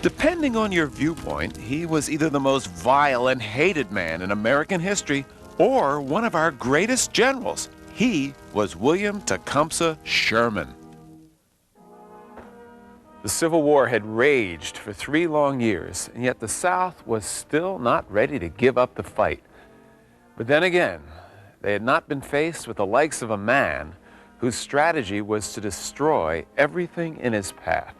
Depending on your viewpoint, he was either the most vile and hated man in American history or one of our greatest generals. He was William Tecumseh Sherman. The Civil War had raged for 3 long years, and yet the South was still not ready to give up the fight. But then again, they had not been faced with the likes of a man whose strategy was to destroy everything in his path.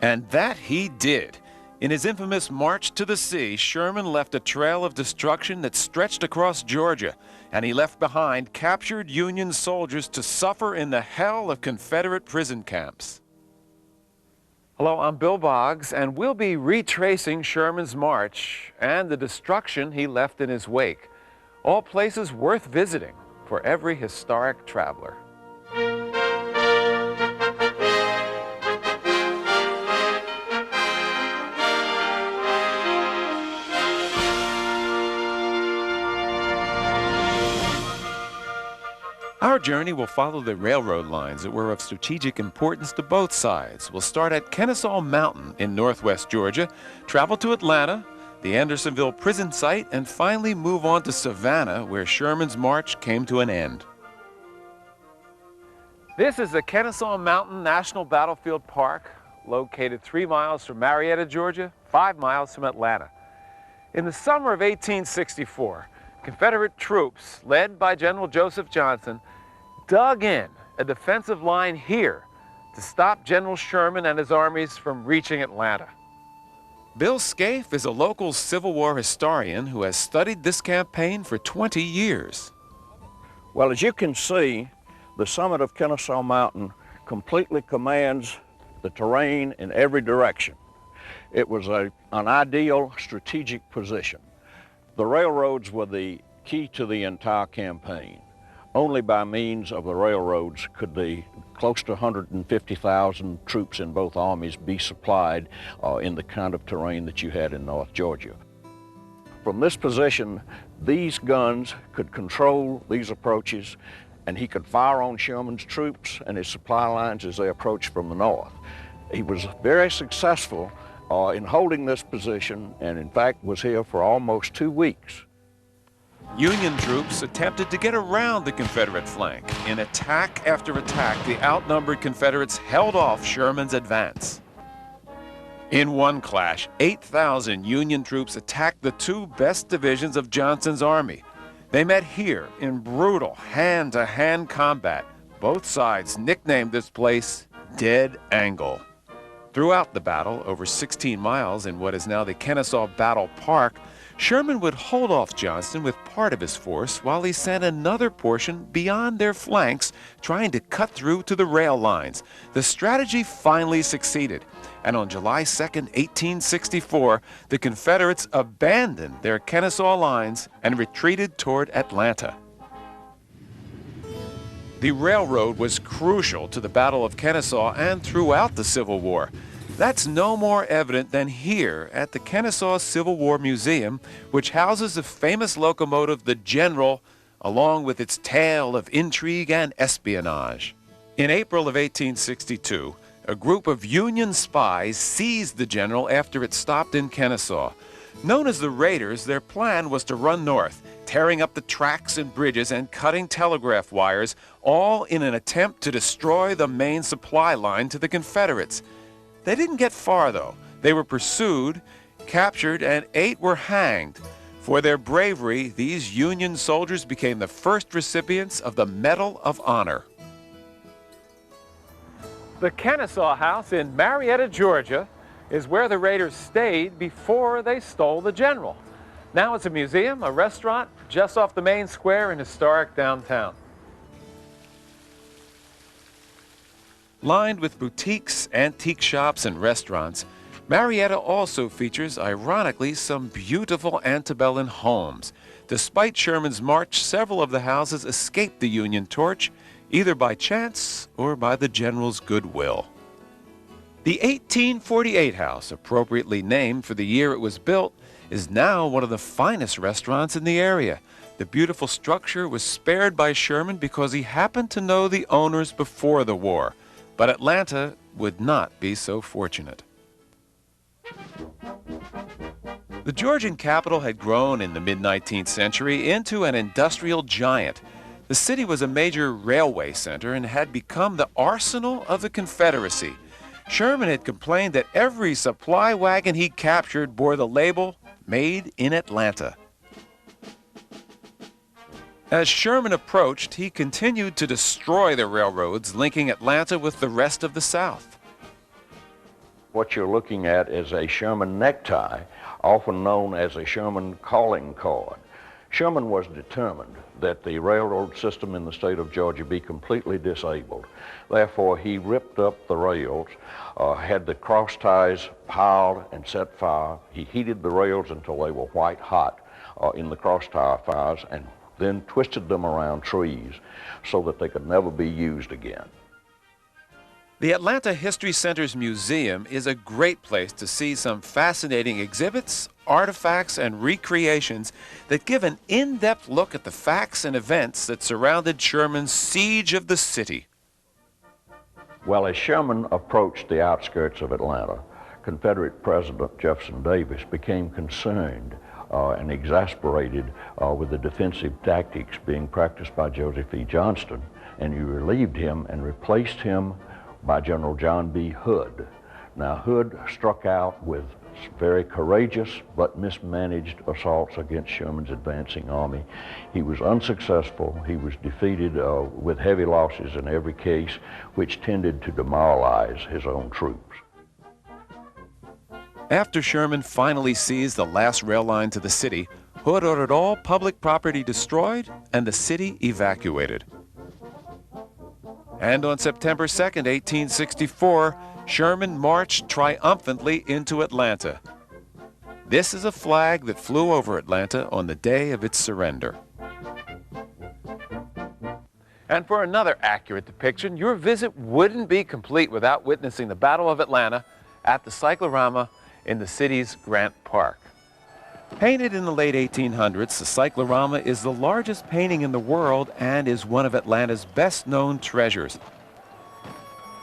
And that he did. In his infamous March to the Sea, Sherman left a trail of destruction that stretched across Georgia, and he left behind captured Union soldiers to suffer in the hell of Confederate prison camps. Hello, I'm Bill Boggs, and we'll be retracing Sherman's march and the destruction he left in his wake. All places worth visiting for every historic traveler. Our journey will follow the railroad lines that were of strategic importance to both sides. We'll start at Kennesaw Mountain in northwest Georgia, travel to Atlanta, the Andersonville Prison site, and finally move on to Savannah, where Sherman's march came to an end. This is the Kennesaw Mountain National Battlefield Park, located 3 miles from Marietta, Georgia, 5 miles from Atlanta. In the summer of 1864, Confederate troops, led by General Joseph Johnston, dug in a defensive line here to stop General Sherman and his armies from reaching Atlanta. Bill Scaife is a local Civil War historian who has studied this campaign for 20 years. Well, as you can see, the summit of Kennesaw Mountain completely commands the terrain in every direction. It was an ideal strategic position. The railroads were the key to the entire campaign. Only by means of the railroads could the close to 150,000 troops in both armies be supplied in the kind of terrain that you had in North Georgia. From this position, these guns could control these approaches, and he could fire on Sherman's troops and his supply lines as they approached from the north. He was very successful in holding this position, and in fact was here for almost 2 weeks. Union troops attempted to get around the Confederate flank. In attack after attack, the outnumbered Confederates held off Sherman's advance. In one clash, 8,000 Union troops attacked the 2 best divisions of Johnston's army. They met here in brutal hand-to-hand combat. Both sides nicknamed this place Dead Angle. Throughout the battle, over 16 miles in what is now the Kennesaw Battle Park, Sherman would hold off Johnston with part of his force while he sent another portion beyond their flanks, trying to cut through to the rail lines. The strategy finally succeeded, and on July 2nd, 1864, the Confederates abandoned their Kennesaw lines and retreated toward Atlanta. The railroad was crucial to the Battle of Kennesaw and throughout the Civil War. That's no more evident than here at the Kennesaw Civil War Museum, which houses the famous locomotive, the General, along with its tale of intrigue and espionage. In April of 1862, a group of Union spies seized the General after it stopped in Kennesaw. Known as the Raiders, their plan was to run north, tearing up the tracks and bridges and cutting telegraph wires, all in an attempt to destroy the main supply line to the Confederates. They didn't get far, though. They were pursued, captured, and 8 were hanged. For their bravery, these Union soldiers became the first recipients of the Medal of Honor. The Kennesaw House in Marietta, Georgia, is where the Raiders stayed before they stole the General. Now it's a museum, a restaurant, just off the main square in historic downtown. Lined with boutiques, antique shops, and restaurants, Marietta also features, ironically, some beautiful antebellum homes. Despite Sherman's march, several of the houses escaped the Union torch, either by chance or by the General's goodwill. The 1848 house, appropriately named for the year it was built, is now one of the finest restaurants in the area. The beautiful structure was spared by Sherman because he happened to know the owners before the war. But Atlanta would not be so fortunate. The Georgian capital had grown in the mid-19th century into an industrial giant. The city was a major railway center and had become the arsenal of the Confederacy. Sherman had complained that every supply wagon he captured bore the label, "Made in Atlanta." As Sherman approached, he continued to destroy the railroads linking Atlanta with the rest of the South. What you're looking at is a Sherman necktie, often known as a Sherman calling card. Sherman was determined that the railroad system in the state of Georgia be completely disabled. Therefore, he ripped up the rails, had the cross ties piled and set fire. He heated the rails until they were white hot in the cross tie fires, and then twisted them around trees so that they could never be used again. The Atlanta History Center's museum is a great place to see some fascinating exhibits, artifacts, and recreations that give an in-depth look at the facts and events that surrounded Sherman's siege of the city. Well, as Sherman approached the outskirts of Atlanta, Confederate President Jefferson Davis became concerned and exasperated with the defensive tactics being practiced by Joseph E. Johnston, and he relieved him and replaced him by General John B. Hood. Now, Hood struck out with very courageous but mismanaged assaults against Sherman's advancing army. He was unsuccessful. He was defeated with heavy losses in every case, which tended to demoralize his own troops. After Sherman finally seized the last rail line to the city, Hood ordered all public property destroyed and the city evacuated. And on September 2nd, 1864, Sherman marched triumphantly into Atlanta. This is a flag that flew over Atlanta on the day of its surrender. And for another accurate depiction, your visit wouldn't be complete without witnessing the Battle of Atlanta at the Cyclorama in the city's Grant Park. Painted in the late 1800s, the Cyclorama is the largest painting in the world and is one of Atlanta's best-known treasures.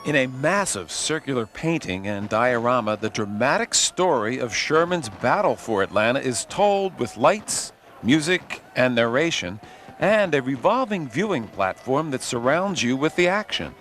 In a massive circular painting and diorama, the dramatic story of Sherman's battle for Atlanta is told with lights, music, and narration, and a revolving viewing platform that surrounds you with the action.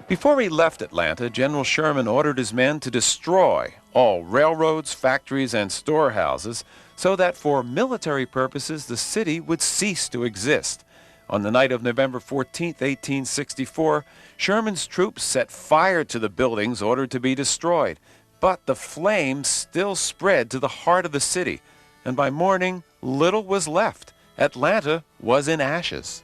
Before he left Atlanta, General Sherman ordered his men to destroy all railroads, factories, and storehouses so that for military purposes the city would cease to exist. On the night of November 14, 1864, Sherman's troops set fire to the buildings ordered to be destroyed, but the flames still spread to the heart of the city, and by morning little was left. Atlanta was in ashes.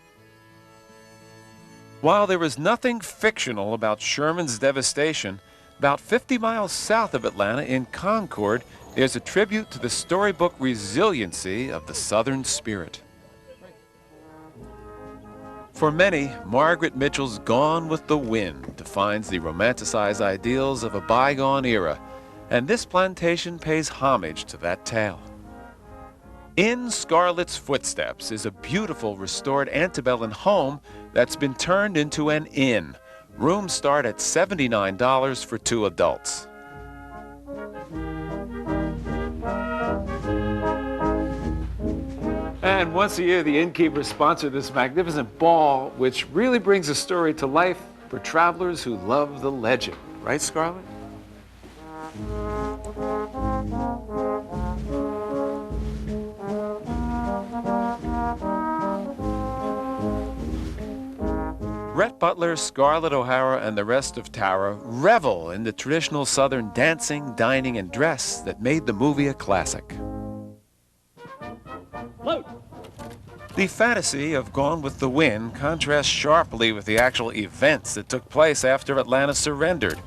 While there was nothing fictional about Sherman's devastation, about 50 miles south of Atlanta in Concord, there's a tribute to the storybook resiliency of the Southern spirit. For many, Margaret Mitchell's Gone with the Wind defines the romanticized ideals of a bygone era, and this plantation pays homage to that tale. In Scarletts Footsteps is a beautiful restored antebellum home that's been turned into an inn. Rooms start at $79 for 2 adults. And once a year, the innkeepers sponsor this magnificent ball, which really brings the story to life for travelers who love the legend. Right, Scarlett? Rhett Butler, Scarlett O'Hara, and the rest of Tara revel in the traditional Southern dancing, dining, and dress that made the movie a classic. Load. The fantasy of Gone with the Wind contrasts sharply with the actual events that took place after Atlanta surrendered.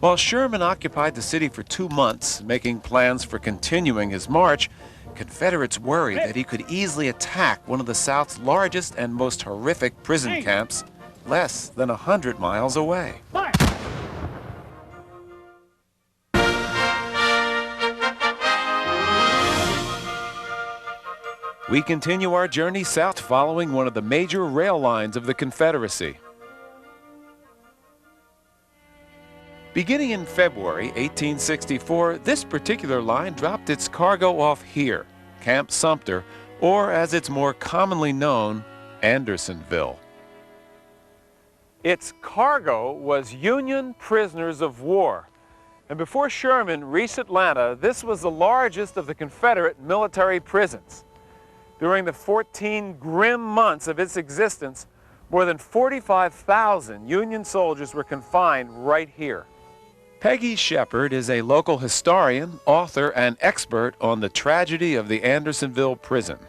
While Sherman occupied the city for 2 months, making plans for continuing his march, Confederates worried that he could easily attack one of the South's largest and most horrific prison camps, less than 100 miles away. Fire. We continue our journey south following one of the major rail lines of the Confederacy. Beginning in February 1864, this particular line dropped its cargo off here, Camp Sumter, or as it's more commonly known, Andersonville. Its cargo was Union prisoners of war. And before Sherman reached Atlanta, this was the largest of the Confederate military prisons. During the 14 grim months of its existence, more than 45,000 Union soldiers were confined right here. Peggy Shepard is a local historian, author, and expert on the tragedy of the Andersonville prison.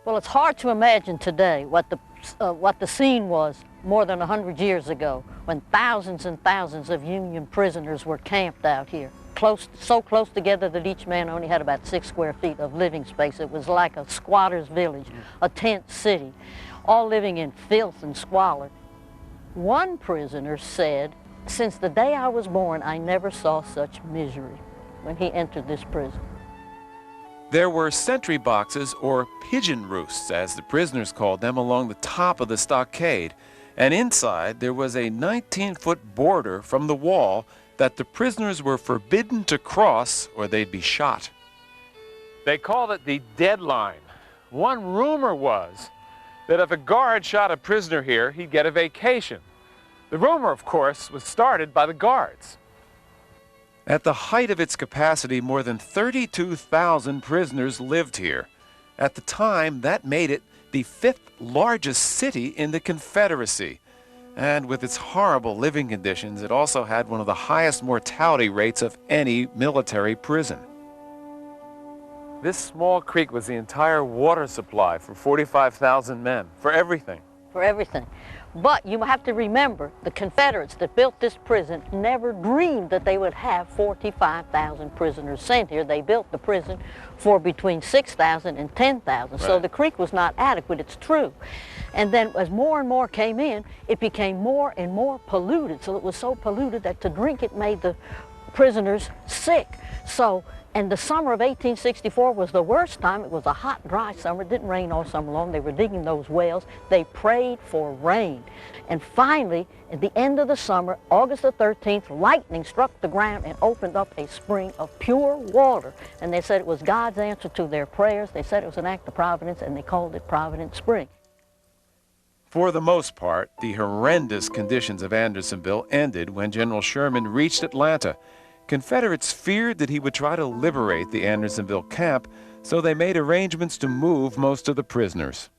Well, it's hard to imagine today what the scene was more than 100 years ago, when thousands and thousands of Union prisoners were camped out here, so close together that each man only had about 6 square feet of living space. It was like a squatter's village, a tent city, all living in filth and squalor. One prisoner said, "Since the day I was born, I never saw such misery," when he entered this prison. There were sentry boxes, or pigeon roosts, as the prisoners called them, along the top of the stockade. And inside, there was a 19-foot border from the wall that the prisoners were forbidden to cross or they'd be shot. They called it the deadline. One rumor was that if a guard shot a prisoner here, he'd get a vacation. The rumor, of course, was started by the guards. At the height of its capacity, more than 32,000 prisoners lived here. At the time, that made it the 5th largest city in the Confederacy. And with its horrible living conditions, it also had one of the highest mortality rates of any military prison. This small creek was the entire water supply for 45,000 men, for everything. For everything. But you have to remember, the Confederates that built this prison never dreamed that they would have 45,000 prisoners sent here. They built the prison for between 6,000 and 10,000. Right. So the creek was not adequate, it's true. And then as more and more came in, it became more and more polluted. So it was so polluted that to drink it made the prisoners sick. And the summer of 1864 was the worst time. It was a hot, dry summer. It didn't rain all summer long. They were digging those wells. They prayed for rain. And finally, at the end of the summer, August the 13th, lightning struck the ground and opened up a spring of pure water. And they said it was God's answer to their prayers. They said it was an act of providence, and they called it Providence Spring. For the most part, the horrendous conditions of Andersonville ended when General Sherman reached Atlanta. Confederates feared that he would try to liberate the Andersonville camp, so they made arrangements to move most of the prisoners.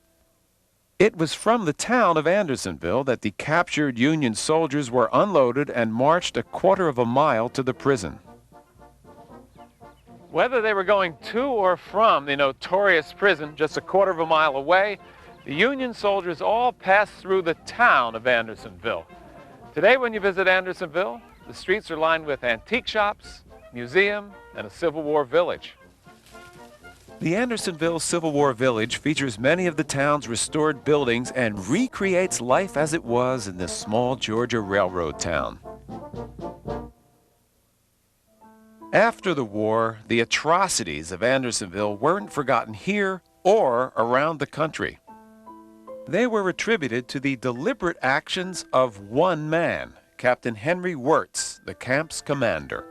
It was from the town of Andersonville that the captured Union soldiers were unloaded and marched a quarter of a mile to the prison. Whether they were going to or from the notorious prison just a quarter of a mile away, the Union soldiers all passed through the town of Andersonville. Today, when you visit Andersonville, the streets are lined with antique shops, museum, and a Civil War village. The Andersonville Civil War Village features many of the town's restored buildings and recreates life as it was in this small Georgia railroad town. After the war, the atrocities of Andersonville weren't forgotten here or around the country. They were attributed to the deliberate actions of one man, Captain Henry Wirtz, the camp's commander.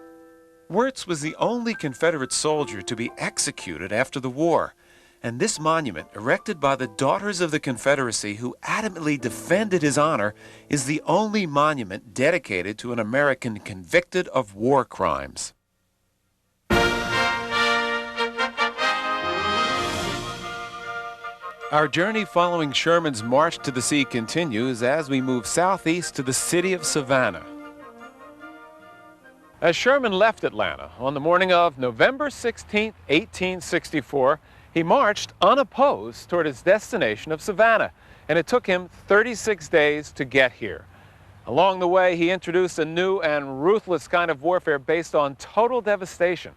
Wirtz was the only Confederate soldier to be executed after the war, and this monument, erected by the Daughters of the Confederacy who adamantly defended his honor, is the only monument dedicated to an American convicted of war crimes. Our journey following Sherman's march to the sea continues as we move southeast to the city of Savannah. As Sherman left Atlanta on the morning of November 16, 1864, he marched unopposed toward his destination of Savannah, and it took him 36 days to get here. Along the way, he introduced a new and ruthless kind of warfare based on total devastation,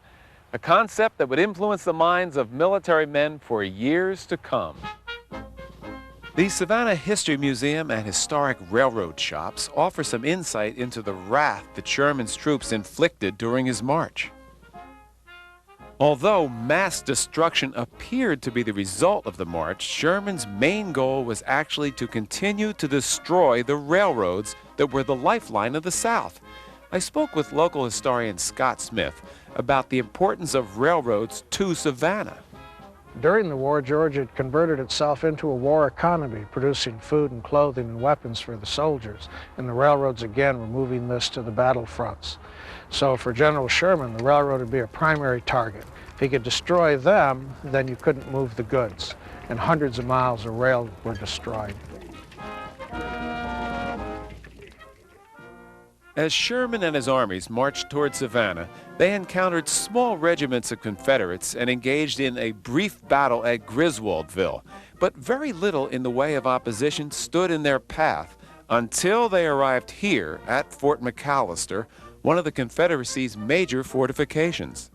a concept that would influence the minds of military men for years to come. The Savannah History Museum and historic railroad shops offer some insight into the wrath that Sherman's troops inflicted during his march. Although mass destruction appeared to be the result of the march, Sherman's main goal was actually to continue to destroy the railroads that were the lifeline of the South. I spoke with local historian Scott Smith about the importance of railroads to Savannah. During the war, Georgia had converted itself into a war economy, producing food and clothing and weapons for the soldiers, and the railroads again were moving this to the battlefronts. So for General Sherman, the railroad would be a primary target. If he could destroy them, then you couldn't move the goods, and hundreds of miles of rail were destroyed. As Sherman and his armies marched toward Savannah, they encountered small regiments of Confederates and engaged in a brief battle at Griswoldville. But very little in the way of opposition stood in their path until they arrived here at Fort McAllister, one of the Confederacy's major fortifications.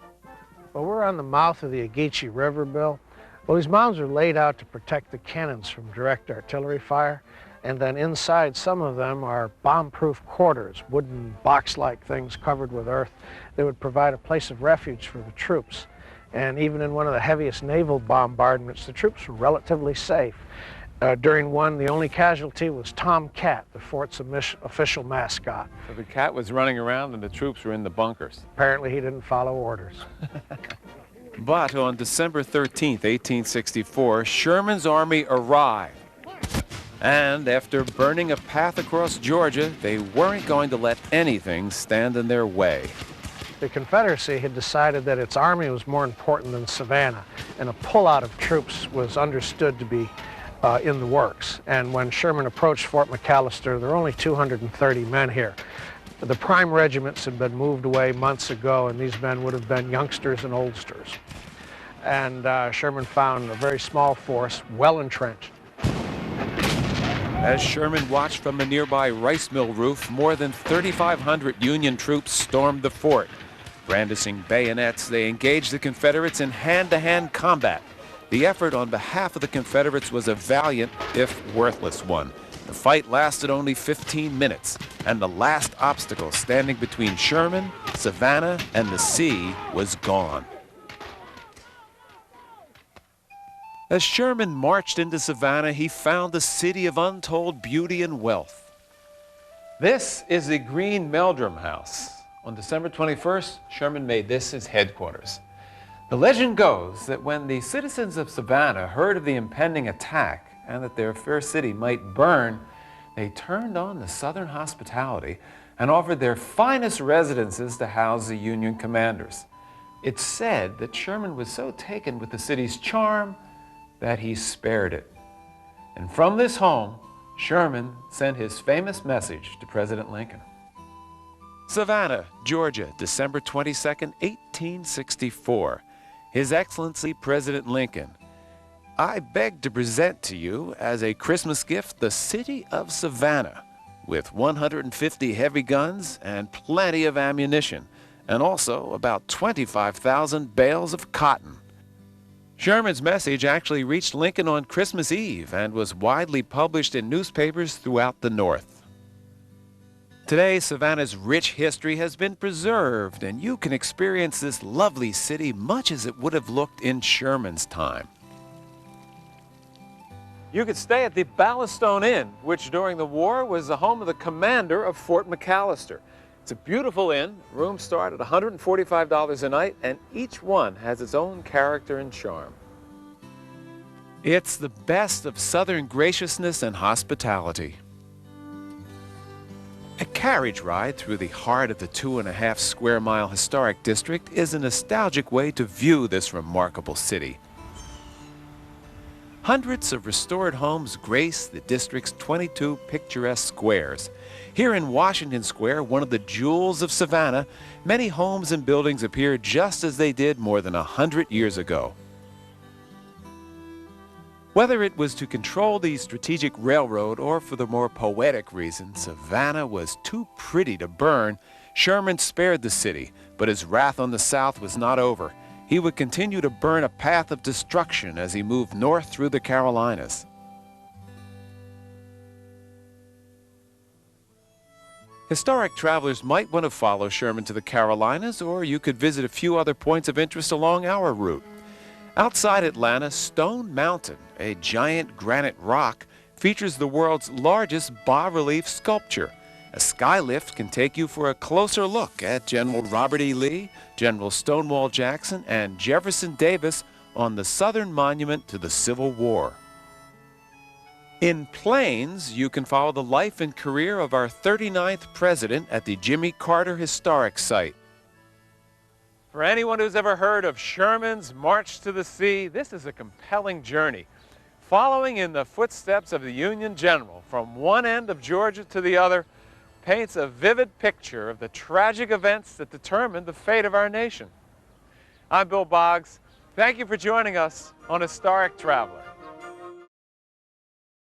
Well, we're on the mouth of the Ogeechee River, Bill. Well, these mounds are laid out to protect the cannons from direct artillery fire. And then inside, some of them are bomb-proof quarters, wooden box-like things covered with earth that would provide a place of refuge for the troops. And even in one of the heaviest naval bombardments, the troops were relatively safe. During one, the only casualty was Tom Cat, the fort's official mascot. So the cat was running around and the troops were in the bunkers. Apparently he didn't follow orders. But on December 13th, 1864, Sherman's army arrived. And after burning a path across Georgia, they weren't going to let anything stand in their way. The Confederacy had decided that its army was more important than Savannah, and a pullout of troops was understood to be in the works. And when Sherman approached Fort McAllister, there were only 230 men here. The prime regiments had been moved away months ago, and these men would have been youngsters and oldsters. And Sherman found a very small force, well entrenched. As Sherman watched from a nearby rice mill roof, more than 3,500 Union troops stormed the fort. Brandishing bayonets, they engaged the Confederates in hand-to-hand combat. The effort on behalf of the Confederates was a valiant, if worthless one. The fight lasted only 15 minutes, and the last obstacle standing between Sherman, Savannah, and the sea was gone. As Sherman marched into Savannah, he found a city of untold beauty and wealth. This is the Green Meldrum House. On December 21st, Sherman made this his headquarters. The legend goes that when the citizens of Savannah heard of the impending attack and that their fair city might burn, they turned on the Southern hospitality and offered their finest residences to house the Union commanders. It's said that Sherman was so taken with the city's charm that he spared it. And from this home, Sherman sent his famous message to President Lincoln. Savannah, Georgia, December 22nd, 1864. His Excellency President Lincoln, I beg to present to you as a Christmas gift the city of Savannah with 150 heavy guns and plenty of ammunition, and also about 25,000 bales of cotton. Sherman's message actually reached Lincoln on Christmas Eve and was widely published in newspapers throughout the North. Today, Savannah's rich history has been preserved, and you can experience this lovely city much as it would have looked in Sherman's time. You could stay at the Ballast Stone Inn, which during the war was the home of the commander of Fort McAllister. It's a beautiful inn. Rooms start at $145 a night, and each one has its own character and charm. It's the best of Southern graciousness and hospitality. A carriage ride through the heart of the 2.5 square mile historic district is a nostalgic way to view this remarkable city. Hundreds of restored homes grace the district's 22 picturesque squares. Here in Washington Square, one of the jewels of Savannah, many homes and buildings appear just as they did more than 100 years ago. Whether it was to control the strategic railroad or for the more poetic reason Savannah was too pretty to burn, Sherman spared the city, but his wrath on the South was not over. He would continue to burn a path of destruction as he moved north through the Carolinas. Historic travelers might want to follow Sherman to the Carolinas, or you could visit a few other points of interest along our route. Outside Atlanta, Stone Mountain, a giant granite rock, features the world's largest bas-relief sculpture. A skylift can take you for a closer look at General Robert E. Lee, General Stonewall Jackson, and Jefferson Davis on the Southern Monument to the Civil War. In planes, you can follow the life and career of our 39th president at the Jimmy Carter Historic Site. For anyone who's ever heard of Sherman's March to the Sea, this is a compelling journey, following in the footsteps of the Union general from one end of Georgia to the other, paints a vivid picture of the tragic events that determined the fate of our nation. I'm Bill Boggs. Thank you for joining us on Historic Traveler.